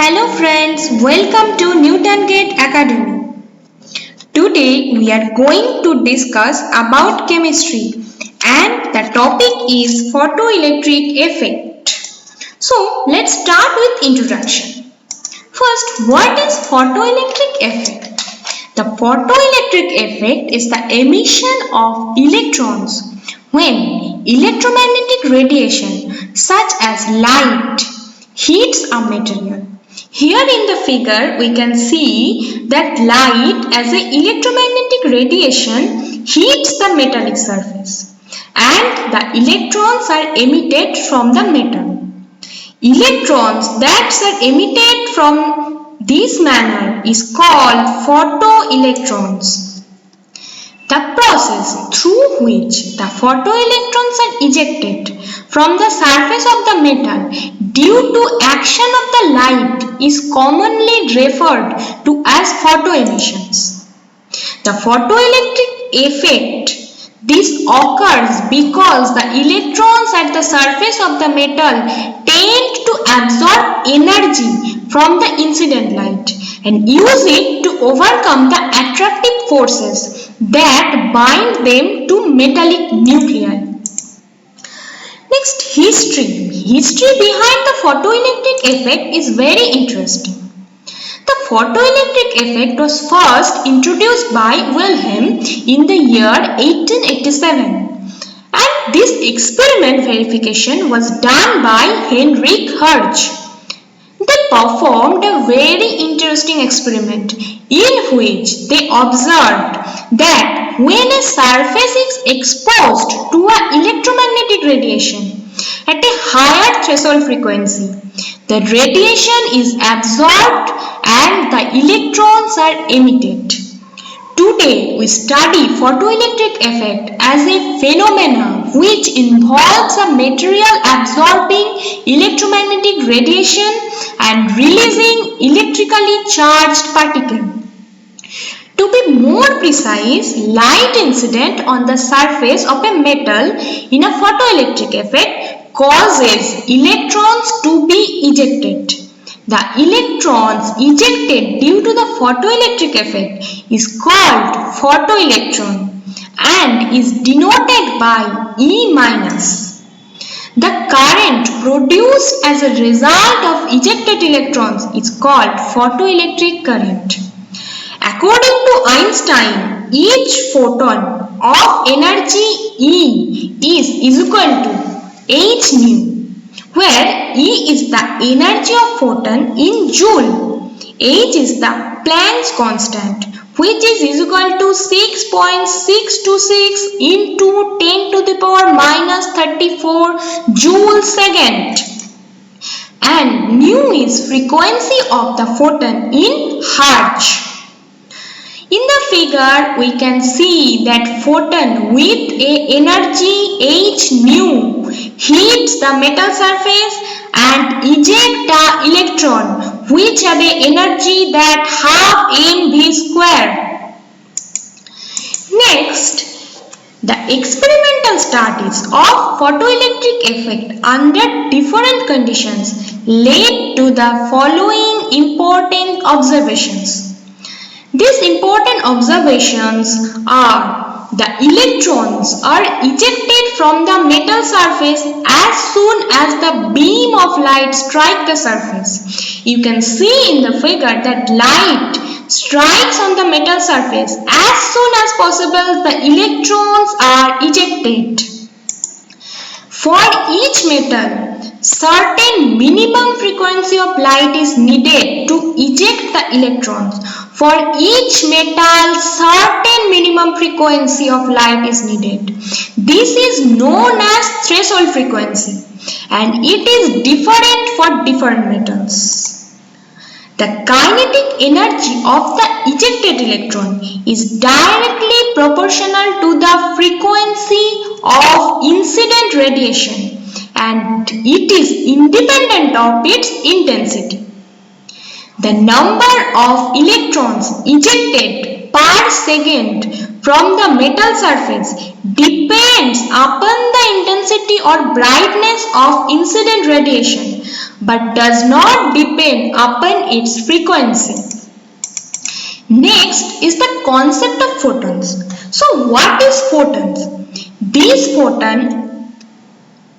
Hello friends, welcome to Newton Gate Academy. Today we are going to discuss about chemistry and the topic is photoelectric effect. So let's start with introduction. First, what is photoelectric effect? The photoelectric effect is the emission of electrons when electromagnetic radiation such as light heats a material. Here in the figure we can see that light as an electromagnetic radiation heats the metallic surface and the electrons are emitted from the metal. Electrons that are emitted from this manner is called photoelectrons. The process through which the photoelectrons are ejected from the surface of the metal due to action of the light is commonly referred to as photoemissions. The photoelectric effect this occurs because the electrons at the surface of the metal tend to absorb energy from the incident light and use it to overcome the attractive forces that bind them to metallic nuclei. Next, history. History behind the photoelectric effect is very interesting. The photoelectric effect was first introduced by Wilhelm in the year 1887 and this experiment verification was done by Heinrich Hertz. They performed a very interesting experiment in which they observed that when a surface is exposed to an electromagnetic radiation at a higher threshold frequency, the radiation is absorbed and the electrons are emitted. Today we study photoelectric effect as a phenomenon which involves a material absorbing electromagnetic radiation and releasing electrically charged particles. To be more precise, light incident on the surface of a metal in a photoelectric effect causes electrons to be ejected. The electrons ejected due to the photoelectric effect is called photoelectron and is denoted by E-. The current produced as a result of ejected electrons is called photoelectric current. According to Einstein, each photon of energy E is equal to h nu, where E is the energy of photon in joule, h is the Planck's constant, which is equal to 6.626 into 10 to the power minus 34 joule second, and nu is frequency of the photon in Hertz. In the figure, we can see that photon with a energy h nu heats the metal surface and eject the electron which have a energy that half mv square. Next, the experimental studies of photoelectric effect under different conditions led to the following important observations. These important observations are: the electrons are ejected from the metal surface as soon as the beam of light strikes the surface. You can see in the figure that light strikes on the metal surface. As soon as possible, the electrons are ejected. For each metal, certain minimum frequency of light is needed to eject the electrons. For each metal, certain minimum frequency of light is needed. This is known as threshold frequency and it is different for different metals. The kinetic energy of the ejected electron is directly proportional to the frequency of incident radiation and it is independent of its intensity. The number of electrons ejected per second from the metal surface depends upon the intensity or brightness of incident radiation but does not depend upon its frequency. Next is the concept of photons. So what is photons? These photons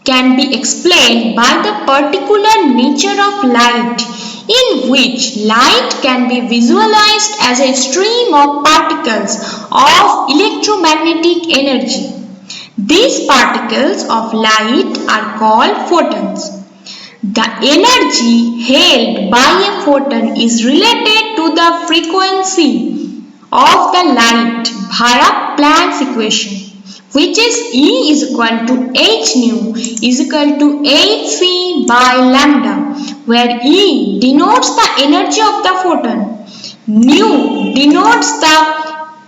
can be explained by the particular nature of light, in which light can be visualized as a stream of particles of electromagnetic energy. These particles of light are called photons. The energy held by a photon is related to the frequency of the light via Planck's equation, which is E is equal to h nu is equal to hc by lambda, where E denotes the energy of the photon, nu denotes the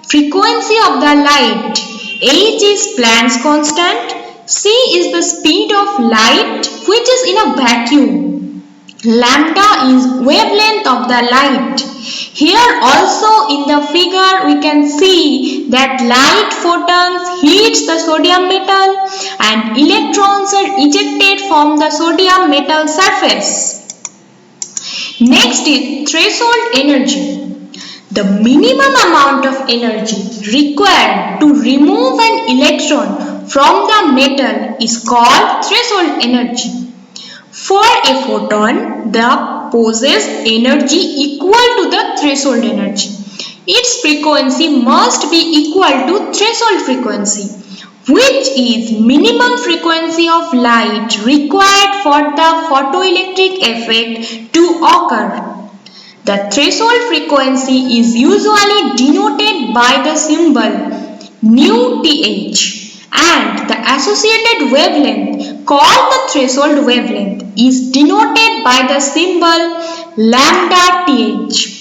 frequency of the light, h is Planck's constant, c is the speed of light which is in a vacuum, lambda is wavelength of the light. Here also in the figure we can see that light photons hits the sodium metal and electrons are ejected from the sodium metal surface. Next is threshold energy. The minimum amount of energy required to remove an electron from the metal is called threshold energy. For a photon, the possesses energy equal to the threshold energy. Its frequency must be equal to threshold frequency, which is minimum frequency of light required for the photoelectric effect to occur. The threshold frequency is usually denoted by the symbol nu-th, and the associated wavelength called the threshold wavelength is denoted by the symbol lambda-th.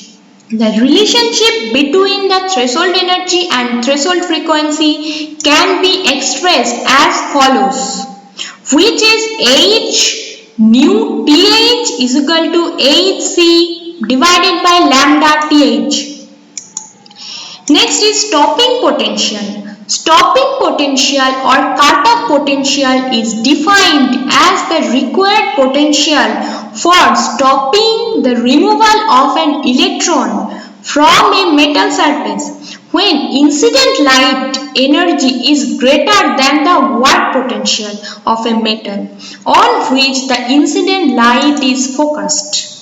The relationship between the threshold energy and threshold frequency can be expressed as follows, which is h nu-th is equal to hc divided by lambda-th. Next is stopping potential. Stopping potential or cut-off potential is defined as the required potential for stopping the removal of an electron from a metal surface when incident light energy is greater than the work potential of a metal on which the incident light is focused.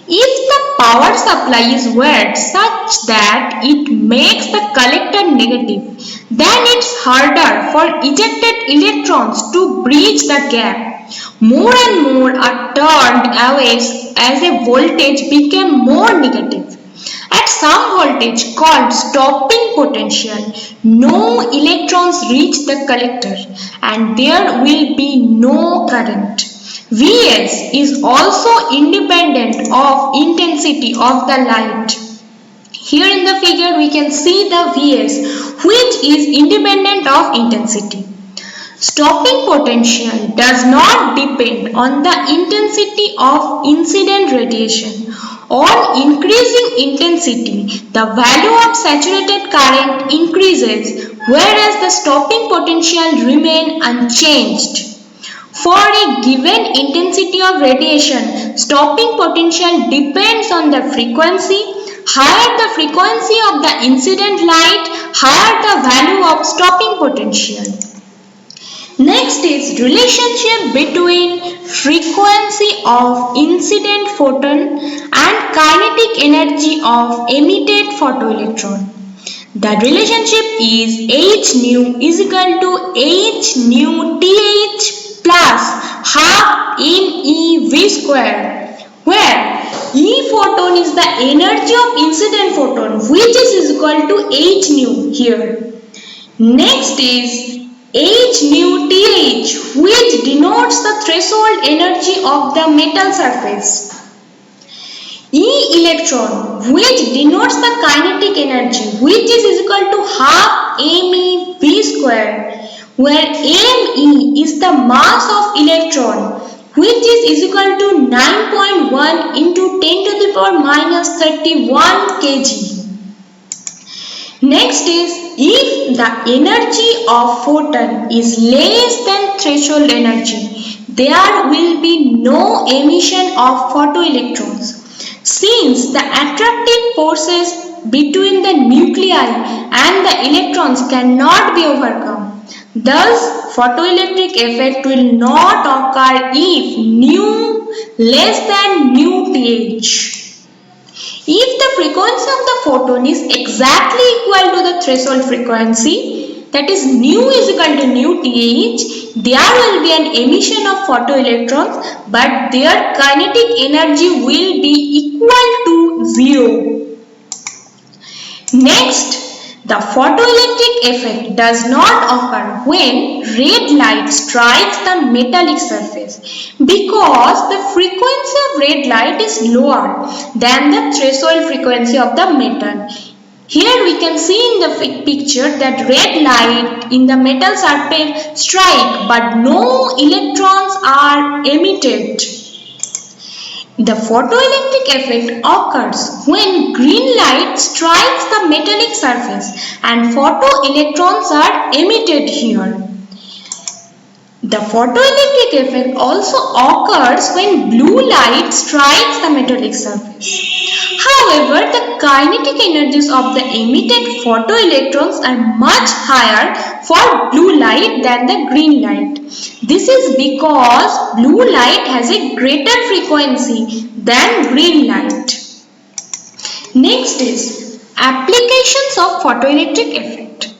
If the power supply is wired such that it makes the collector negative, then it's harder for ejected electrons to bridge the gap. More and more are turned away as a voltage became more negative. At some voltage called stopping potential, no electrons reach the collector and there will be no current. Vs is also independent of intensity of the light. Here in the figure we can see the Vs, which is independent of intensity. Stopping potential does not depend on the intensity of incident radiation. On increasing intensity, the value of saturated current increases, whereas the stopping potential remains unchanged. For a given intensity of radiation, stopping potential depends on the frequency. Higher the frequency of the incident light, higher the value of stopping potential. Next is relationship between frequency of incident photon and kinetic energy of emitted photoelectron. The relationship is h nu is equal to h nu th plus half me v square, where E photon is the energy of incident photon, which is equal to h nu here. Next is h nu th, which denotes the threshold energy of the metal surface. E electron, which denotes the kinetic energy, which is equal to half me v square, where me is the mass of electron, which is equal to 9.1 into 10 to the power minus 31 kg. Next is If the energy of photon is less than threshold energy, there will be no emission of photoelectrons. Since the attractive forces between the nuclei and the electrons cannot be overcome, thus photoelectric effect will not occur if nu less than nu th. If the frequency of the photon is exactly equal to the threshold frequency, that is nu is equal to nu th, there will be an emission of photoelectrons, but their kinetic energy will be equal to 0. Next, the photoelectric effect does not occur when red light strikes the metallic surface because the frequency of red light is lower than the threshold frequency of the metal. Here we can see in the picture that red light in the metal surface strike but no electrons are emitted. The photoelectric effect occurs when green light strikes the metallic surface and photoelectrons are emitted here. The photoelectric effect also occurs when blue light strikes the metallic surface. However, the kinetic energies of the emitted photoelectrons are much higher for blue light than the green light. This is because blue light has a greater frequency than green light. Next is applications of photoelectric effect.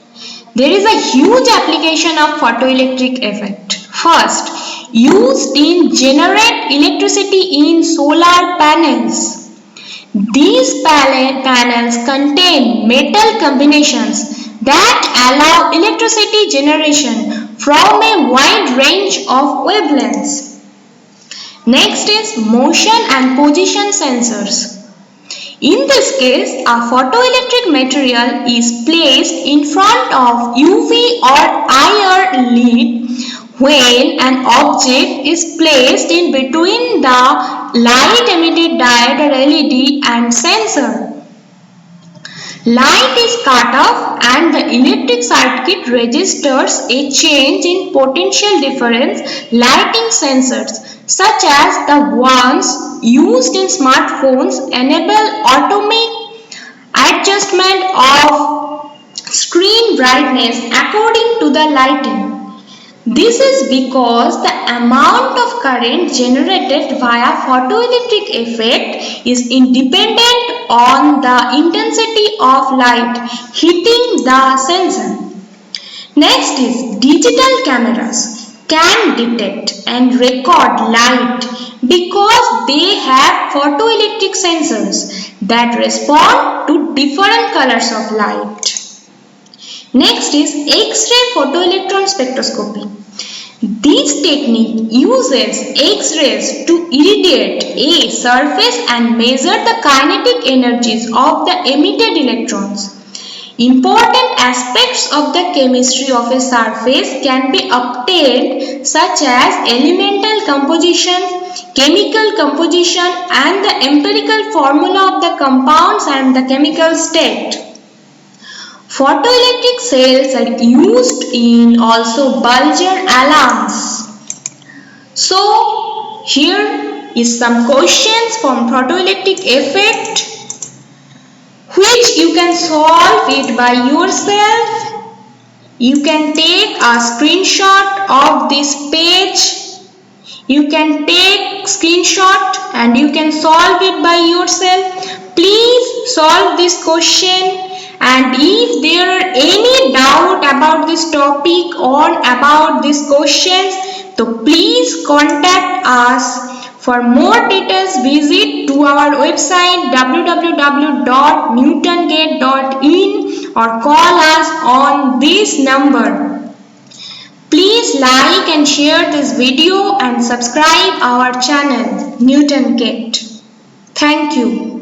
There is a huge application of photoelectric effect. First, used in generate electricity in solar panels. These panels contain metal combinations that allow electricity generation from a wide range of wavelengths. Next is motion and position sensors. In this case, a photoelectric material is placed in front of UV or IR lid when an object is placed in between the light emitted diode or LED and sensor. Light is cut off and the electric circuit registers a change in potential difference. Lighting sensors such as the ones used in smartphones enable automatic adjustment of screen brightness according to the lighting. This is because the amount of current generated via photoelectric effect is independent on the intensity of light hitting the sensor. Next is digital cameras can detect and record light because they have photoelectric sensors that respond to different colors of light. Next is X-ray photoelectron spectroscopy. This technique uses X-rays to irradiate a surface and measure the kinetic energies of the emitted electrons. Important aspects of the chemistry of a surface can be obtained such as elemental composition, chemical composition and the empirical formula of the compounds and the chemical state. Photoelectric cells are used in also Bulger alarms. So here is some questions from photoelectric effect which you can solve it by yourself. You can take a screenshot of this page. You can take screenshot and you can solve it by yourself. Please solve this question. And if there are any doubt about this topic or about these questions, so please contact us. For more details, visit to our website www.newtongate.in or call us on this number. Please like and share this video and subscribe our channel Newton Gate. Thank you.